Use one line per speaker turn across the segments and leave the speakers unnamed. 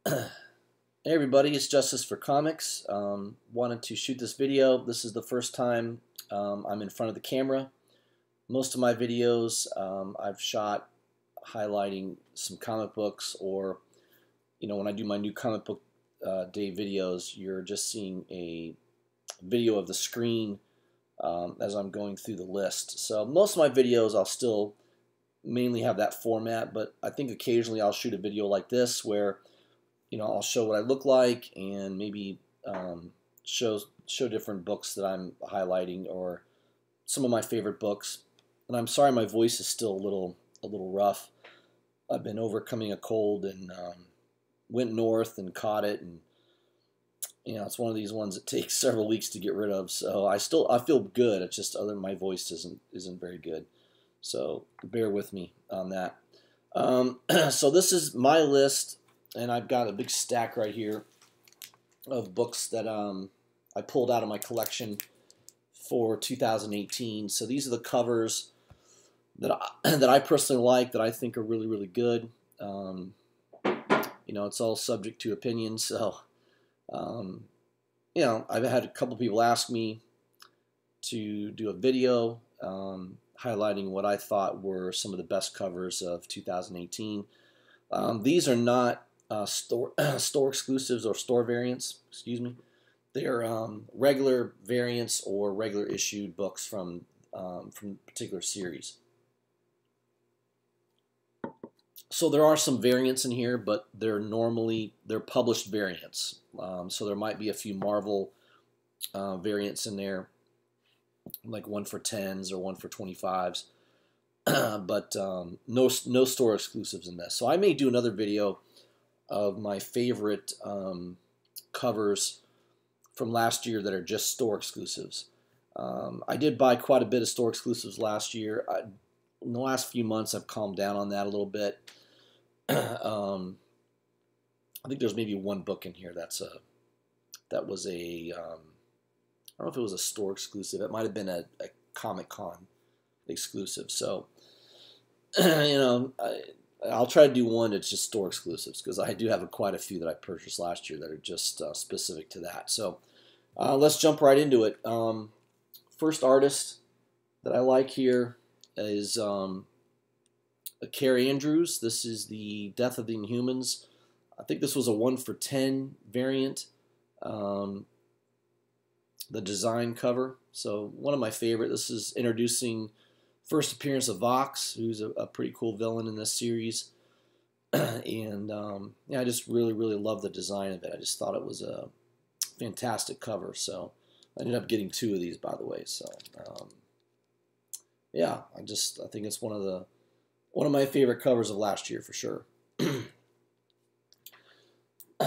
Hey everybody, it's Justice for Comics. Wanted to shoot this video. This is the first time I'm in front of the camera. Most of my videos I've shot highlighting some comic books, or when I do my new comic book day videos, you're just seeing a video of the screen as I'm going through the list. So most of my videos I'll still mainly have that format, but I think occasionally I'll shoot a video like this where I'll show what I look like and maybe show different books that I'm highlighting or some of my favorite books. And I'm sorry my voice is still a little rough. I've been overcoming a cold and went north and caught it, and it's one of these ones that takes several weeks to get rid of. So I feel good. It's just my voice isn't very good. So bear with me on that. So this is my list. And I've got a big stack right here of books that I pulled out of my collection for 2018. So these are the covers that I personally like, that I think are really, really good. It's all subject to opinion. So, I've had a couple people ask me to do a video highlighting what I thought were some of the best covers of 2018. These are not store exclusives or store variants, excuse me. They're regular variants or regular issued books from a particular series. So there are some variants in here, but they're published variants. So there might be a few Marvel variants in there, like one for 10s or one for 25s. But no store exclusives in this. So I may do another video of my favorite covers from last year that are just store exclusives. I did buy quite a bit of store exclusives last year. In the last few months, I've calmed down on that a little bit. I think there's maybe one book in here that was I don't know if it was a store exclusive. It might have been a Comic-Con exclusive. So, I'll try to do one that's just store exclusives, because I do have quite a few that I purchased last year that are just specific to that. So let's jump right into it. First artist that I like here is Kaare Andrews. This is the Death of the Inhumans. I think this was a 1 for 10 variant. The design cover. So one of my favorite. This is introducing first appearance of Vox, who's a pretty cool villain in this series. And I just really, really love the design of it. I just thought it was a fantastic cover. So I ended up getting 2 of these, by the way. So I think it's one of my favorite covers of last year for sure.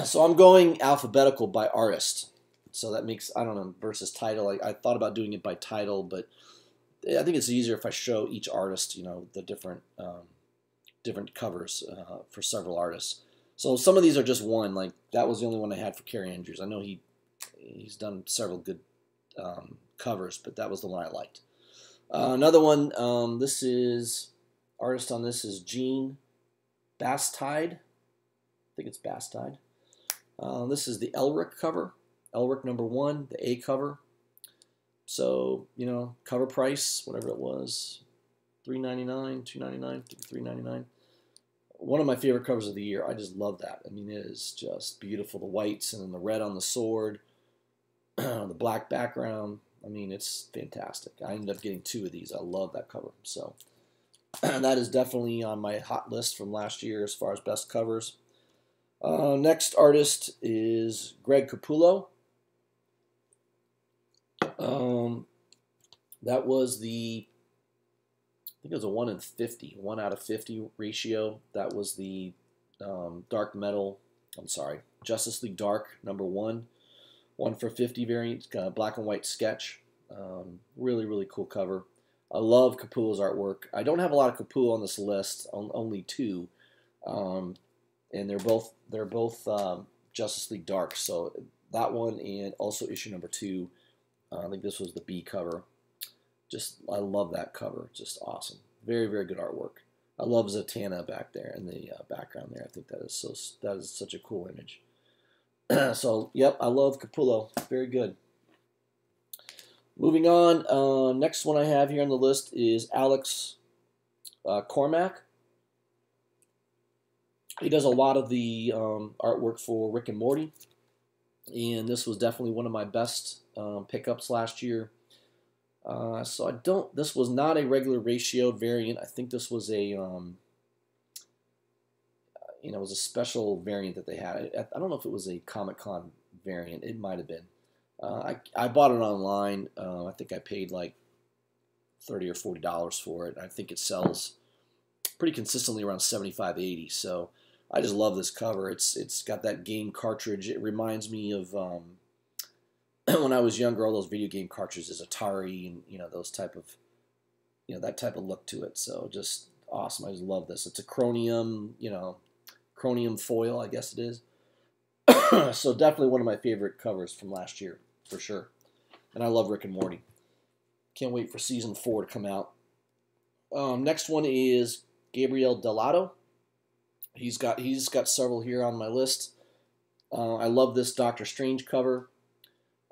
So I'm going alphabetical by artist. So that makes, I don't know, versus title. I thought about doing it by title, but I think it's easier if I show each artist, the different covers for several artists. So some of these are just one. Like that was the only one I had for Kaare Andrews. I know he's done several good covers, but that was the one I liked. Another one. This is artist on this is Jean Bastide. I think it's Bastide. This is the Elric cover. Elric #1, the A cover. So, cover price, whatever it was, $3.99, $2.99, $3.99. One of my favorite covers of the year. I just love that. I mean, it is just beautiful. The whites and then the red on the sword, the black background. I mean, it's fantastic. I ended up getting 2 of these. I love that cover. So that is definitely on my hot list from last year as far as best covers. Next artist is Greg Capullo. That was I think it was a 1 in 50, 1 out of 50 ratio. That was the Justice League Dark #1, 1 for 50 variant, black and white sketch. Really, really cool cover. I love Capullo's artwork. I don't have a lot of Capullo on this list, only 2, and they're both Justice League Dark. So that one, and also issue #2. I think this was the B cover. I love that cover. Just awesome. Very, very good artwork. I love Zatanna back there in the background there. I think that is such a cool image. So, yep, I love Capullo. Very good. Moving on, next one I have here on the list is Alex Cormack. He does a lot of the artwork for Rick and Morty, and this was definitely one of my best pickups last year. So this was not a regular ratioed variant. I think this was a, it was a special variant that they had. I don't know if it was a Comic-Con variant. It might have been. I bought it online. I think I paid like $30 or $40 for it. I think it sells pretty consistently around $75, $80. So I just love this cover. It's got that game cartridge. It reminds me of when I was younger, all those video game cartridges, Atari, and those type of that type of look to it. So just awesome. I just love this. It's a chromium, chromium foil, I guess it is. So definitely one of my favorite covers from last year, for sure. And I love Rick and Morty. Can't wait for season 4 to come out. Next one is Gabriel Dell'Otto. He's got several here on my list. I love this Doctor Strange cover.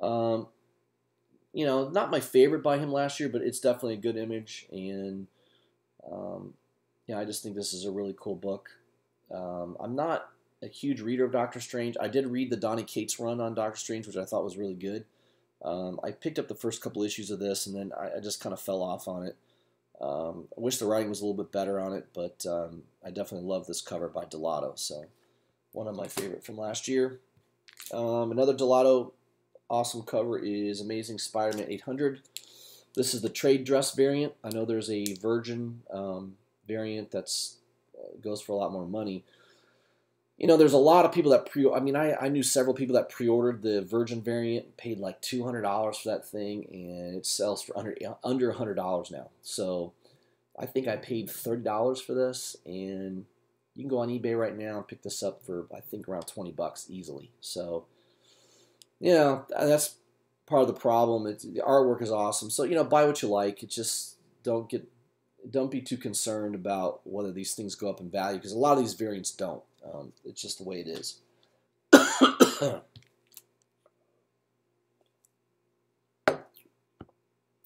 Not my favorite by him last year, but it's definitely a good image. And I just think this is a really cool book. I'm not a huge reader of Doctor Strange. I did read the Donny Cates run on Doctor Strange, which I thought was really good. I picked up the first couple issues of this, and then I just kind of fell off on it. I wish the writing was a little bit better on it, but I definitely love this cover by Dell'Otto. So one of my favorite from last year. Another Dell'Otto awesome cover is Amazing Spider-Man 800. This is the trade dress variant. I know there's a Virgin variant that's goes for a lot more money. There's a lot of people that I knew several people that pre-ordered the Virgin variant, paid like $200 for that thing, and it sells for under $100 now. So I think I paid $30 for this, and you can go on eBay right now and pick this up for, I think, around $20 easily. So, that's part of the problem. The artwork is awesome. So, buy what you like. It just don't be too concerned about whether these things go up in value, because a lot of these variants don't. It's just the way it is.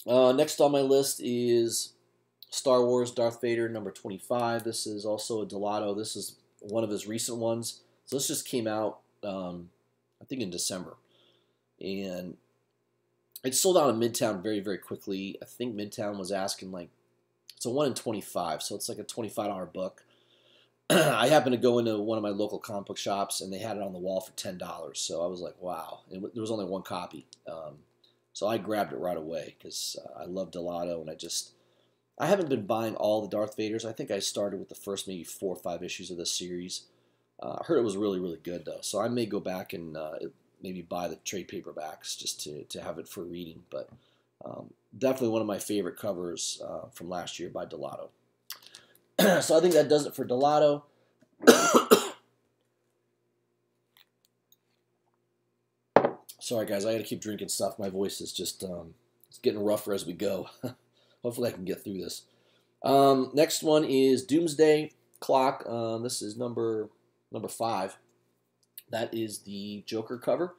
Next on my list is Star Wars Darth Vader number 25. This is also a Dell'Otto. This is one of his recent ones. So this just came out, I think, in December. And it sold out in Midtown very, very quickly. I think Midtown was asking it's a 1 in 25, so it's like a $25 book. I happened to go into one of my local comic book shops, and they had it on the wall for $10. So I was like, wow. And there was only one copy. So I grabbed it right away because I love Dell'Otto, and I haven't been buying all the Darth Vaders. I think I started with the first maybe 4 or 5 issues of this series. I heard it was really, really good, though. So I may go back and maybe buy the trade paperbacks just to have it for reading. But definitely one of my favorite covers from last year by Dell'Otto. So I think that does it for Dell'Otto. Sorry, guys, I got to keep drinking stuff. My voice is just it's getting rougher as we go. Hopefully I can get through this. Next one is Doomsday Clock. This is number 5. That is the Joker cover.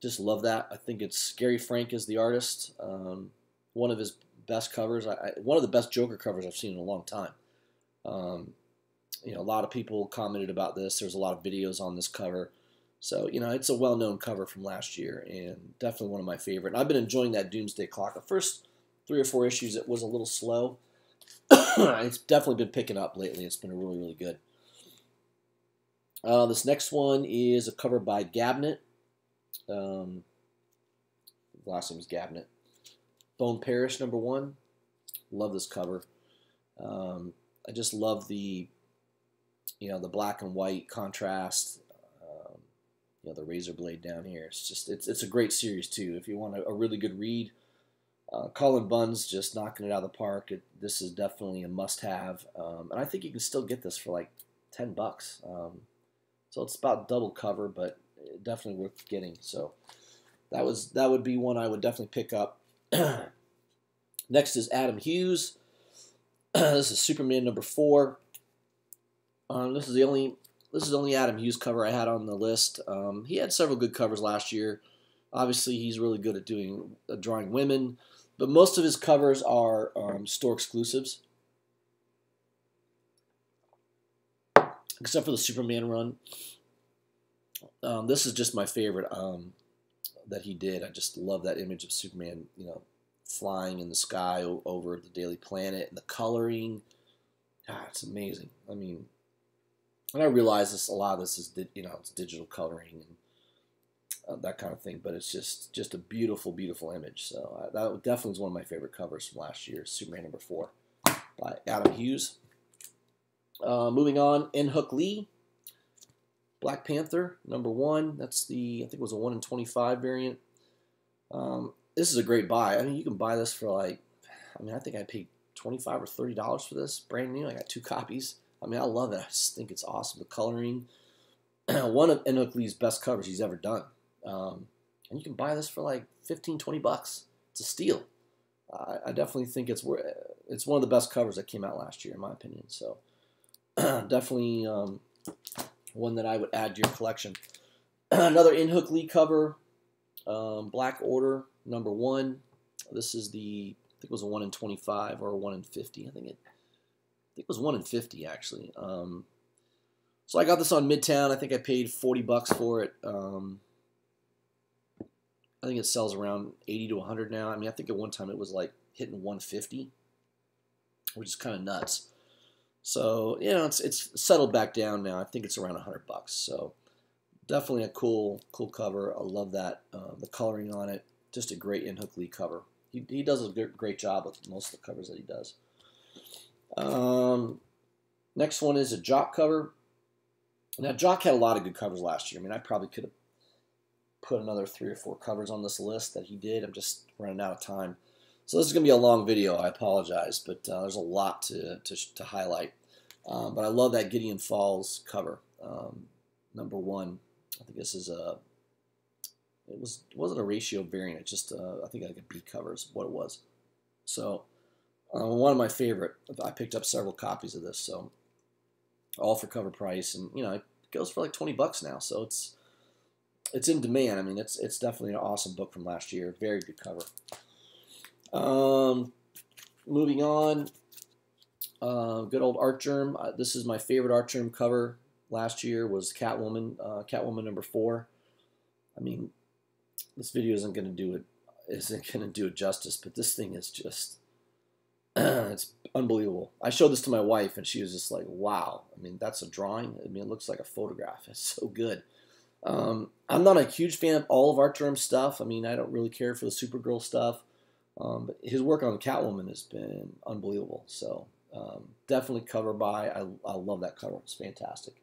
Just love that. I think it's Gary Frank is the artist. One of his best covers. One of the best Joker covers I've seen in a long time. A lot of people commented about this. There's a lot of videos on this cover. So, it's a well-known cover from last year, and definitely one of my favorite. And I've been enjoying that Doomsday Clock. The first 3 or 4 issues, it was a little slow. It's definitely been picking up lately. It's been really, really good. This next one is a cover by Gabnett. Last name is Gabnett. Bone Parish, number 1. Love this cover. I just love the black and white contrast. The razor blade down here. It's a great series too. If you want a really good read, Colin Bunn's just knocking it out of the park. This is definitely a must-have, and I think you can still get this for like $10. So it's about double cover, but definitely worth getting. So that would be one I would definitely pick up. Next is Adam Hughes. This is Superman number 4. This is the only Adam Hughes cover I had on the list. He had several good covers last year. Obviously, he's really good at drawing women, but most of his covers are store exclusives, except for the Superman run. This is just my favorite that he did. I just love that image of Superman, flying in the sky over the Daily Planet, and the coloring. It's amazing. I mean, and I realize a lot of this is, it's digital coloring and that kind of thing, but it's just a beautiful, beautiful image. So that definitely is one of my favorite covers from last year, Superman number 4 by Adam Hughes. Moving on, N-Hook Lee, Black Panther number 1. That's I think it was a 1 in 25 variant. This is a great buy. I mean, you can buy this for I think I paid $25 or $30 for this, brand new. I got 2 copies. I mean, I love it. I just think it's awesome. The coloring, one of N-Hook Lee's best covers he's ever done. And you can buy this for like $15, $20. It's a steal. I definitely think it's one of the best covers that came out last year, in my opinion. So definitely one that I would add to your collection. Another N-Hook Lee cover, Black Order number 1. This is I think it was a 1 in 25 or a 1 in 50. I think it was 1 in 50 actually. So I got this on Midtown. I think I paid $40 for it. I think it sells around 80 to 100 now. I mean, I think at one time it was like hitting 150, which is kind of nuts. So it's settled back down now. I think it's around $100. So definitely a cool cover. I love that the coloring on it. Just a great N-Hook Lee cover. He does a great job with most of the covers that he does. Next one is a Jock cover. Now, Jock had a lot of good covers last year. I mean, I probably could have put another 3 or 4 covers on this list that he did. I'm just running out of time. So this is going to be a long video. I apologize, but there's a lot to highlight. But I love that Gideon Falls cover, number 1. I think this is it wasn't a ratio variant. It just I think like a B cover is what it was. So one of my favorite. I picked up several copies of this, so all for cover price, and it goes for like $20 now. So it's in demand. I mean, it's definitely an awesome book from last year. Very good cover. Moving on, good old Artgerm. This is my favorite Artgerm cover last year was Catwoman. Catwoman number 4. I mean, this video isn't going to do it justice, but this thing is just it's unbelievable. I showed this to my wife, and she was just like, "Wow!" I mean, that's a drawing. I mean, it looks like a photograph. It's so good. I'm not a huge fan of all of Artgerm's stuff. I mean, I don't really care for the Supergirl stuff. But his work on Catwoman has been unbelievable. So definitely cover buy. I love that cover. It's fantastic.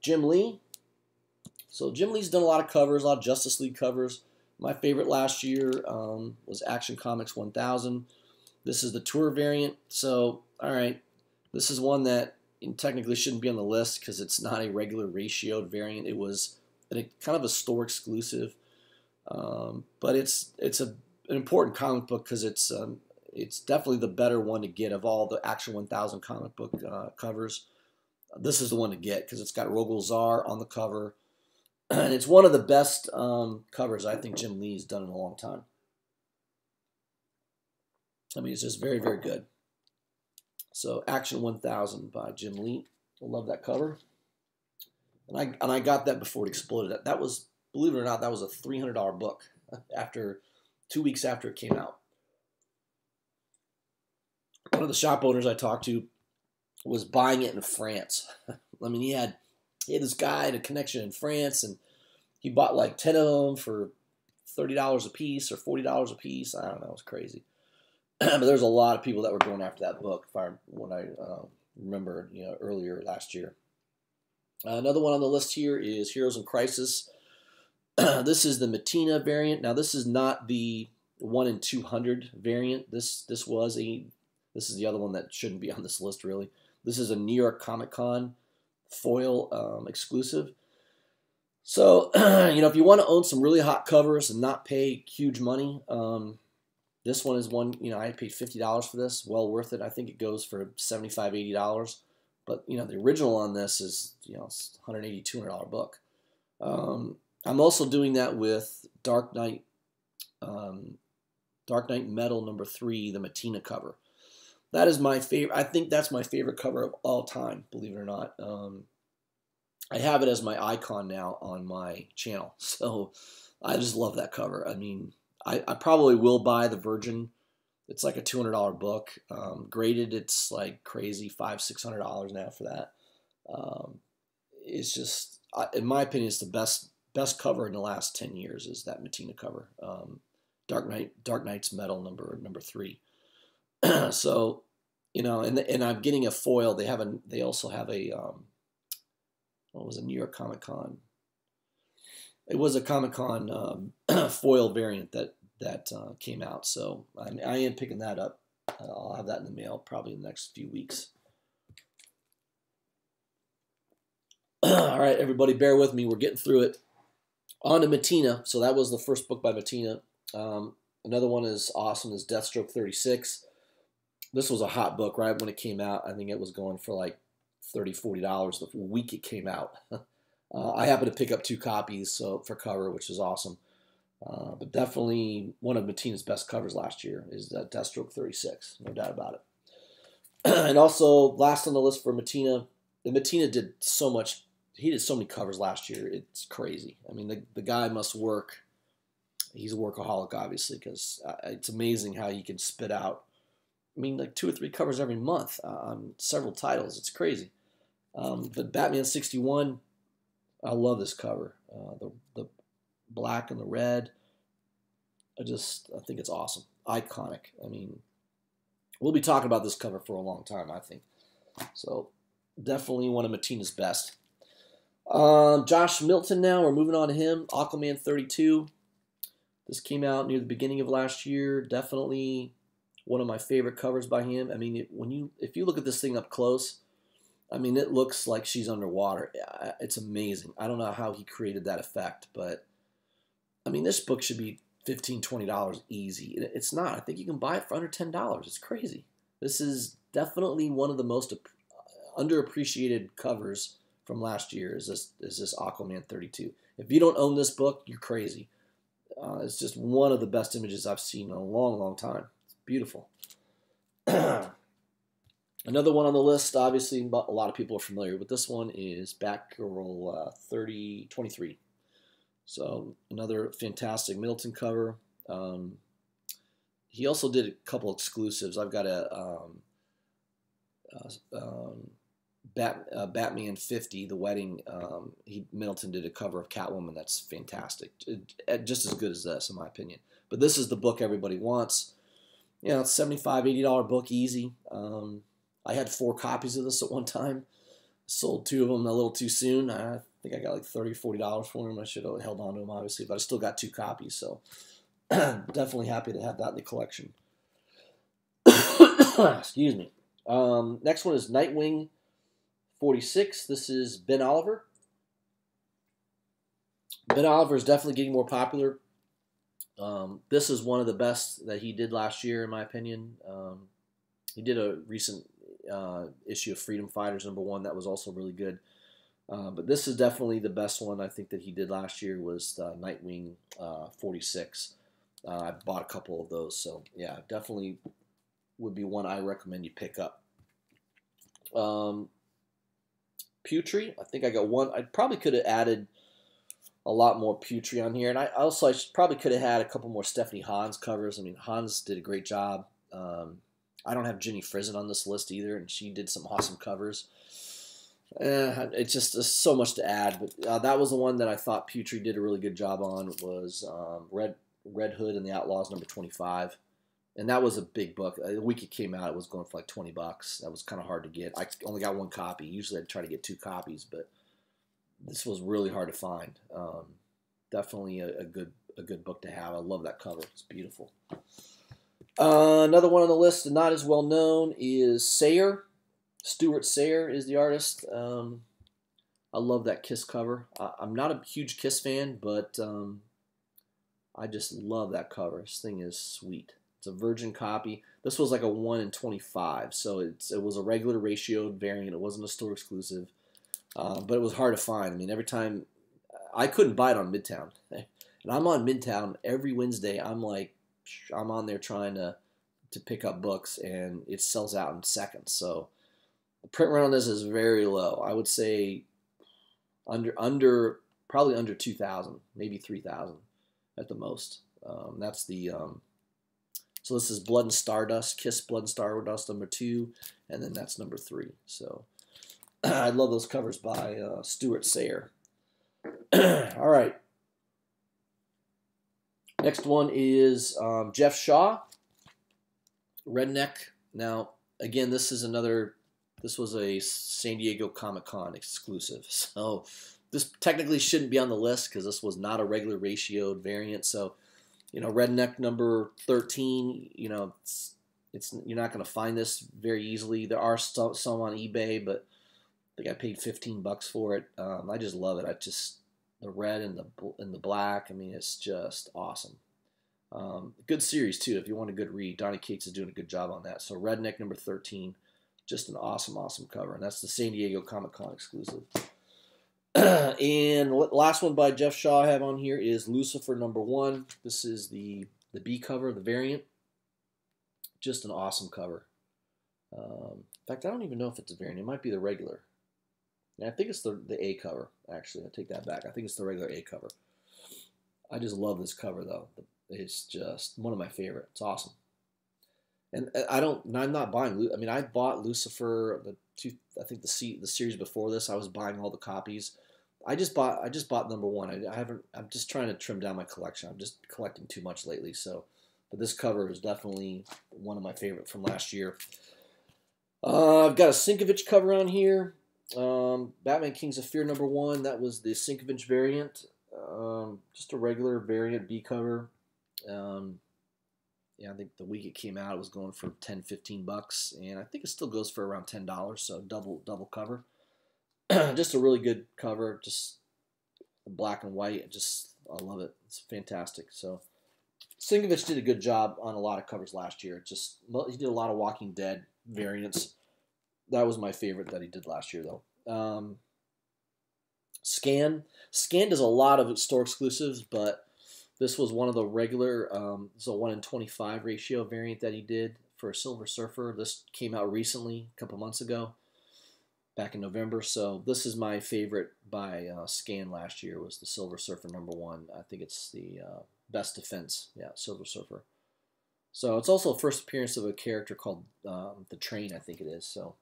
Jim Lee. So Jim Lee's done a lot of covers, a lot of Justice League covers. My favorite last year was Action Comics 1000. This is the tour variant. So, all right, this is one that technically shouldn't be on the list because it's not a regular ratioed variant. It was kind of a store exclusive. But it's an important comic book because it's definitely the better one to get of all the Action 1000 comic book covers. This is the one to get because it's got Rogol Zaar on the cover, and it's one of the best covers I think Jim Lee's done in a long time. I mean, it's just very, very good. So Action 1000 by Jim Lee. I love that cover, and I got that before it exploded. That was, believe it or not, that was a $300 book after 2 weeks after it came out. One of the shop owners I talked to was buying it in France. I mean, he had this guy had a connection in France, and he bought like 10 of them for $30 a piece or $40 a piece. I don't know, it was crazy. But there's a lot of people that were going after that book, when I remember, earlier last year. Another one on the list here is Heroes in Crisis. This is the Mattina variant. Now, this is not the 1 in 200 variant. This is the other one that shouldn't be on this list, really. This is a New York Comic Con foil exclusive. So, if you want to own some really hot covers and not pay huge money, This one is one, I paid $50 for this. Well worth it. I think it goes for $75, $80. But, the original on this is, it's $180, $200 book. I'm also doing that with Dark Knight Metal #3, the Mattina cover. That is my favorite. I think that's my favorite cover of all time, believe it or not. I have it as my icon now on my channel. So I just love that cover. I mean, I probably will buy the Virgin. It's like a $200 book. Graded, it's like crazy, $500, $600 now for that. It's just, in my opinion, it's the best cover in the last 10 years is that Mattina cover. Dark Knight's Metal number 3. So, and I'm getting a foil. They also have a what was a New York Comic Con? It was a Comic Con foil variant that came out. So I am picking that up. I'll have that in the mail probably in the next few weeks. All right, everybody, bear with me. We're getting through it. On to Mattina. So that was the first book by Mattina. Another one is awesome is Deathstroke 36. This was a hot book right when it came out. I think it was going for like $30, $40 the week it came out. I happened to pick up 2 copies for cover, which is awesome. But definitely one of Mattina's best covers last year is Deathstroke 36, no doubt about it. And also, last on the list for Mattina, Mattina did so much. He did so many covers last year. It's crazy. I mean, the guy must work. He's a workaholic, obviously, because it's amazing how he can spit out, like 2 or 3 covers every month on several titles. It's crazy. But Batman 61, I love this cover. The black and the red. I think it's awesome. Iconic. I mean, we'll be talking about this cover for a long time, I think. So, definitely one of Mattina's best. Josh Milton now. We're moving on to him. Aquaman 32. This came out near the beginning of last year. Definitely one of my favorite covers by him. I mean, if you look at this thing up close, I mean, it looks like she's underwater. It's amazing. I don't know how he created that effect, but I mean, this book should be $15, $20 easy. It's not. I think you can buy it for under $10. It's crazy. This is definitely one of the most underappreciated covers from last year. Is this Aquaman 32? If you don't own this book, you're crazy. It's just one of the best images I've seen in a long, long time. It's beautiful. Another one on the list, obviously, a lot of people are familiar with this one, is Batgirl 23. So another fantastic Middleton cover. He also did a couple exclusives. I've got a Batman 50, The Wedding. Middleton did a cover of Catwoman that's fantastic. Just as good as this, in my opinion. But this is the book everybody wants. It's $75, $80 book, easy. I had 4 copies of this at one time. Sold 2 of them a little too soon. I think I got like $30, $40 for them. I should have held on to them, obviously, but I still got 2 copies. So definitely happy to have that in the collection. Excuse me. Next one is Nightwing 46. This is Ben Oliver. Ben Oliver is definitely getting more popular. This is one of the best that he did last year, in my opinion. He did a recent issue of Freedom Fighters #1 that was also really good. But this is definitely the best one I think that he did last year was Nightwing 46. I bought a couple of those, so yeah, definitely would be one I recommend you pick up. Putri, I think I got one. I probably could have added a lot more Putri on here, and I probably could have had a couple more Stephanie Hans covers. I mean, Hans did a great job. I don't have Ginny Frizen on this list either, and she did some awesome covers. It's just there's so much to add, but that was the one that I thought Putri did a really good job on. Was Red Hood and the Outlaws #25, and that was a big book. The week it came out, it was going for like $20. That was kind of hard to get. I only got 1 copy. Usually I'd try to get 2 copies, but this was really hard to find. Definitely a good book to have. I love that cover. It's beautiful. Another one on the list, not as well known, is Sayer. Stuart Sayer is the artist. I love that Kiss cover. I'm not a huge Kiss fan, but I just love that cover. This thing is sweet. It's a virgin copy. This was like a 1 in 25, so it was a regular ratioed variant. It wasn't a store exclusive, but it was hard to find. I mean, every time I couldn't buy it on Midtown, and I'm on Midtown every Wednesday. I'm on there trying to pick up books, and it sells out in seconds. So the print run on this is very low. I would say probably under 2,000, maybe 3,000 at the most. That's the so this is Blood and Stardust, Kiss Blood and Stardust #2, and then that's #3. So I love those covers by Stuart Sayre. All right. Next one is Jeff Shaw, Redneck. Now, again, this was a San Diego Comic-Con exclusive. So this technically shouldn't be on the list because this was not a regular ratioed variant. So, Redneck #13, it's you're not going to find this very easily. There are some on eBay, but I think I paid $15 for it. I just love it. The red and the black. I mean, it's just awesome. Good series too. If you want a good read, Donny Cates is doing a good job on that. So Redneck #13, just an awesome cover, and that's the San Diego Comic-Con exclusive. And last one by Jeff Shaw I have on here is Lucifer #1. This is the B cover, the variant. Just an awesome cover. In fact, I don't even know if it's a variant. It might be the regular. Yeah, I think it's the A cover, actually. I take that back. I think it's the regular A cover. I just love this cover, though. It's just one of my favorite. It's awesome. And I'm not buying. I mean, I bought Lucifer. I think the series before this, I was buying all the copies. I just bought #1. I'm just trying to trim down my collection. I'm just collecting too much lately. So, but this cover is definitely one of my favorite from last year. I've got a Sienkiewicz cover on here. Batman Kings of Fear #1. That was the Sienkiewicz variant. Just a regular variant B cover. Yeah, I think the week it came out, it was going for $10-15, and I think it still goes for around $10. So double cover. Just a really good cover. Just black and white. I love it. It's fantastic. So Sienkiewicz did a good job on a lot of covers last year. He did a lot of Walking Dead variants. That was my favorite that he did last year, though. Scan does a lot of store exclusives, but this was one of the regular, it's a 1 in 25 ratio variant that he did for Silver Surfer. This came out recently, a couple months ago, back in November. So this is my favorite by Scan last year, was the Silver Surfer #1. I think it's the Best Defense, yeah, Silver Surfer. So it's also the first appearance of a character called the Train, I think it is. So,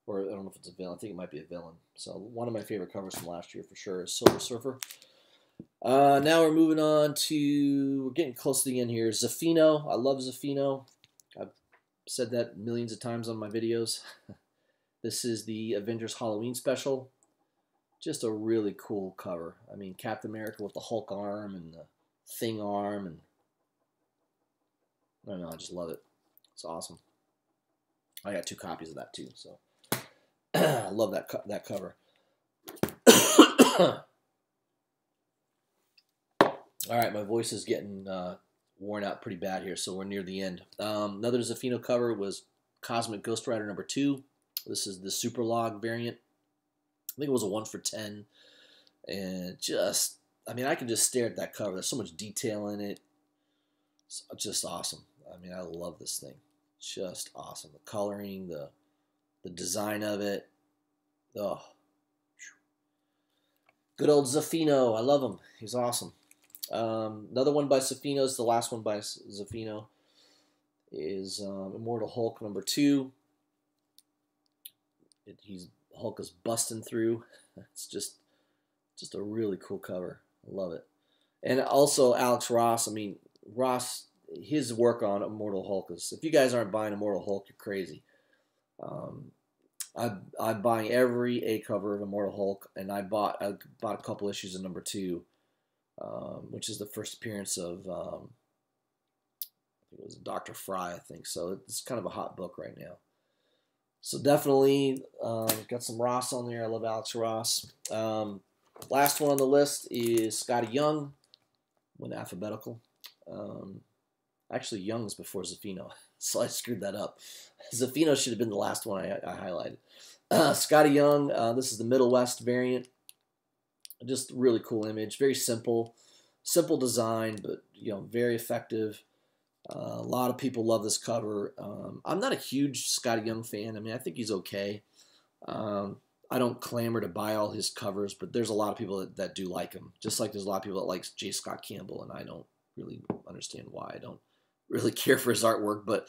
or I don't know if it's a villain. I think it might be a villain. So one of my favorite covers from last year for sure is Silver Surfer. Now we're moving on to, we're getting close to the end here. Zafino. I love Zafino. I've said that millions of times on my videos. This is the Avengers Halloween special. Just a really cool cover. I mean, Captain America with the Hulk arm and the Thing arm, and I don't know, I just love it. It's awesome. I got 2 copies of that too, so I love that cover. All right, my voice is getting worn out pretty bad here, so we're near the end. Another Zafino cover was Cosmic Ghost Rider #2. This is the Super Log variant. I think it was a 1 for 10, and just, I mean, I can just stare at that cover. There's so much detail in it. It's just awesome. I mean, I love this thing. Just awesome. The coloring, the design of it. Oh, good old Zafino. I love him. He's awesome. Another one by Zafino is the last one by Zafino. Is Immortal Hulk #2. Hulk is busting through. It's just a really cool cover. I love it. And also Alex Ross. I mean, Ross, his work on Immortal Hulk is, if you guys aren't buying Immortal Hulk, you're crazy. I'm buying every A cover of Immortal Hulk, and I bought a couple issues of #2, which is the first appearance of I think it was Dr. Fry, I think. So it's kind of a hot book right now. So definitely got some Ross on there. I love Alex Ross. Last one on the list is Scotty Young, went alphabetical. Actually, Young is before Zaffino, so I screwed that up. Zaffino should have been the last one I highlighted. Scotty Young, this is the Middle West variant. Just really cool image, very simple design, but very effective. A lot of people love this cover. I'm not a huge Scotty Young fan. I mean, I think he's okay. I don't clamor to buy all his covers, but there's a lot of people that do like him. Just like there's a lot of people that like J. Scott Campbell, and I don't really understand why. I don't really care for his artwork, but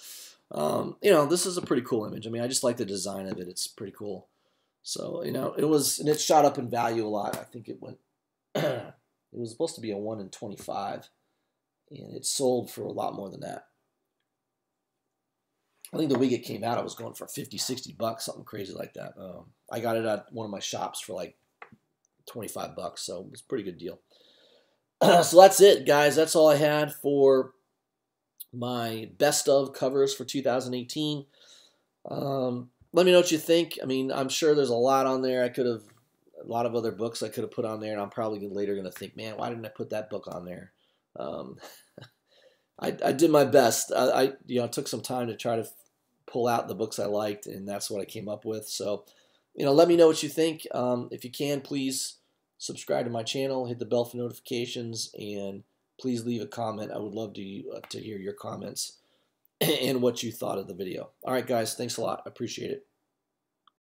this is a pretty cool image. I mean, I just like the design of it. It's pretty cool. So it shot up in value a lot. I think it went. It was supposed to be a 1 in 25, and it sold for a lot more than that. I think the week it came out, I was going for 50, 60 bucks, something crazy like that. I got it at one of my shops for like 25 bucks, so it was a pretty good deal. So that's it, guys. That's all I had for my best of covers for 2018. Let me know what you think. I mean, I'm sure there's a lot on there. A lot of other books I could have put on there, and I'm probably later going to think, man, why didn't I put that book on there? I did my best. I took some time to try to pull out the books I liked, and that's what I came up with. So, let me know what you think. If you can, please subscribe to my channel, hit the bell for notifications, and please leave a comment. I would love to hear your comments and what you thought of the video. All right, guys, thanks a lot. I appreciate it.